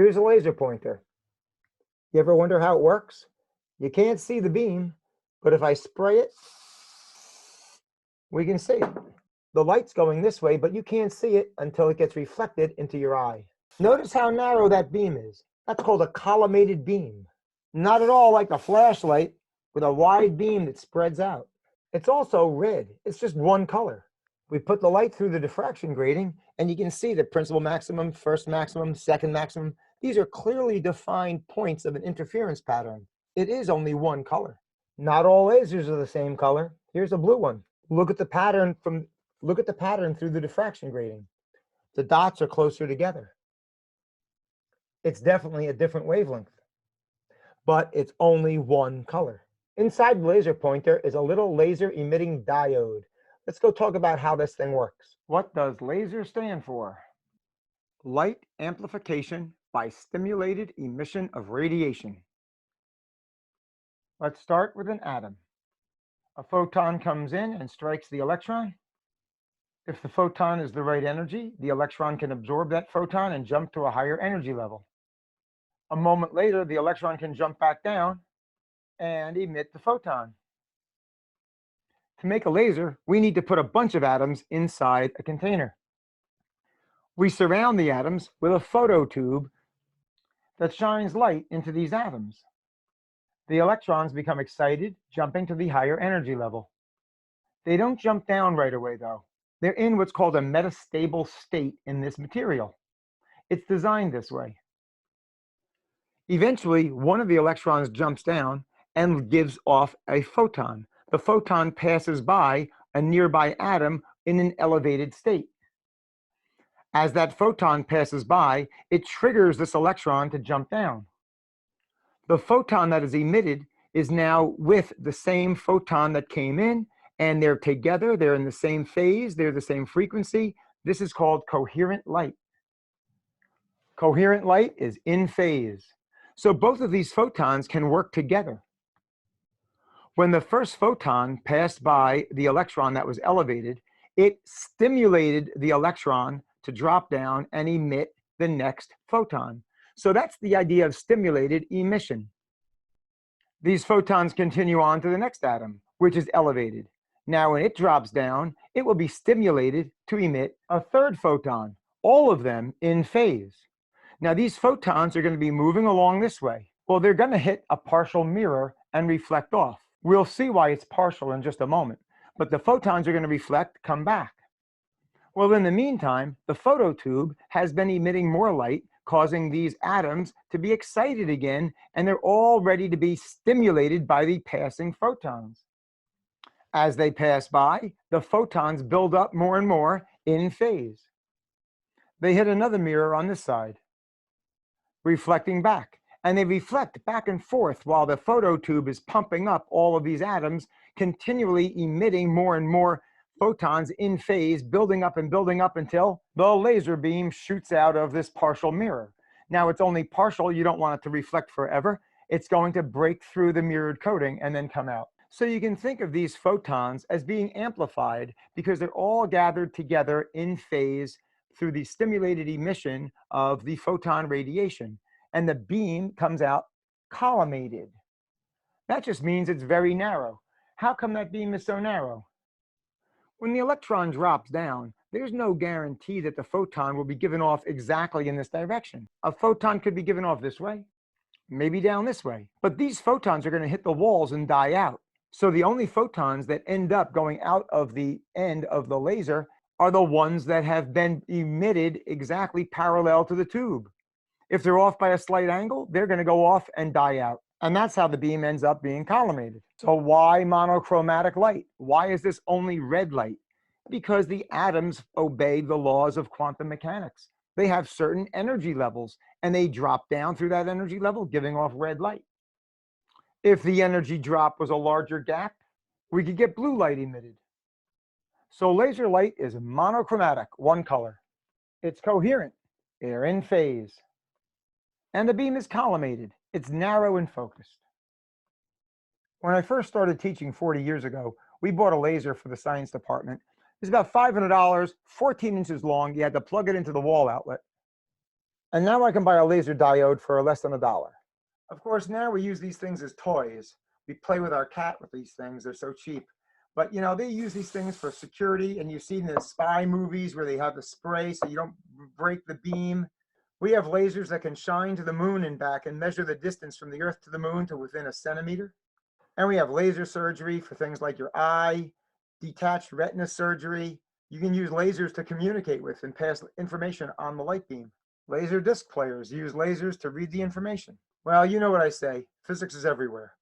Here's a laser pointer. You ever wonder how it works? You can't see the beam, but if I spray it, we can see it. The light's going this way, but you can't see it until it gets reflected into your eye. Notice how narrow that beam is. That's called a collimated beam. Not at all like a flashlight with a wide beam that spreads out. It's also red. It's just one color. We put the light through the diffraction grating, and you can see the principal maximum, first maximum, second maximum. These are clearly defined points of an interference pattern. It is only one color. Not all lasers are the same color. Here's a blue one. Look at the pattern through the diffraction grating. The dots are closer together. It's definitely a different wavelength, but it's only one color. Inside the laser pointer is a little laser emitting diode. Let's go talk about how this thing works. What does laser stand for? Light amplification by stimulated emission of radiation. Let's start with an atom. A photon comes in and strikes the electron. If the photon is the right energy, the electron can absorb that photon and jump to a higher energy level. A moment later, the electron can jump back down and emit the photon. To make a laser, we need to put a bunch of atoms inside a container. We surround the atoms with a phototube that shines light into these atoms. The electrons become excited, jumping to the higher energy level. They don't jump down right away, though. They're in what's called a metastable state in this material. It's designed this way. Eventually, one of the electrons jumps down and gives off a photon. The photon passes by a nearby atom in an elevated state. As that photon passes by, it triggers this electron to jump down. The photon that is emitted is now with the same photon that came in, and they're together, they're in the same phase, they're the same frequency. This is called coherent light. Coherent light is in phase. So both of these photons can work together. When the first photon passed by the electron that was elevated, it stimulated the electron to drop down and emit the next photon. So that's the idea of stimulated emission. These photons continue on to the next atom, which is elevated. Now when it drops down, it will be stimulated to emit a third photon, all of them in phase. Now these photons are going to be moving along this way. Well, they're going to hit a partial mirror and reflect off. We'll see why it's partial in just a moment, but the photons are going to reflect, come back. Well, in the meantime, the phototube has been emitting more light, causing these atoms to be excited again, and they're all ready to be stimulated by the passing photons. As they pass by, the photons build up more and more in phase. They hit another mirror on this side, reflecting back, and they reflect back and forth while the phototube is pumping up all of these atoms, continually emitting more and more photons in phase, building up until the laser beam shoots out of this partial mirror. Now it's only partial, you don't want it to reflect forever. It's going to break through the mirrored coating and then come out. So you can think of these photons as being amplified because they're all gathered together in phase through the stimulated emission of the photon radiation. And the beam comes out collimated. That just means it's very narrow. How come that beam is so narrow? When the electron drops down, there's no guarantee that the photon will be given off exactly in this direction. A photon could be given off this way, maybe down this way. But these photons are going to hit the walls and die out. So the only photons that end up going out of the end of the laser are the ones that have been emitted exactly parallel to the tube. If they're off by a slight angle, they're going to go off and die out. And that's how the beam ends up being collimated. So why monochromatic light? Why is this only red light? Because the atoms obey the laws of quantum mechanics. They have certain energy levels, and they drop down through that energy level, giving off red light. If the energy drop was a larger gap, we could get blue light emitted. So laser light is monochromatic, one color. It's coherent, they're in phase. And the beam is collimated. It's narrow and focused. When I first started teaching 40 years ago, we bought a laser for the science department. It was about $500, 14 inches long. You had to plug it into the wall outlet. And now I can buy a laser diode for less than $1. Of course, now we use these things as toys. We play with our cat with these things. They're so cheap. But, you know, they use these things for security, and you've seen the spy movies where they have the spray so you don't break the beam. We have lasers that can shine to the moon and back and measure the distance from the Earth to the moon to within a centimeter. And we have laser surgery for things like your eye, detached retina surgery. You can use lasers to communicate with and pass information on the light beam. Laser disc players use lasers to read the information. Well, you know what I say, physics is everywhere.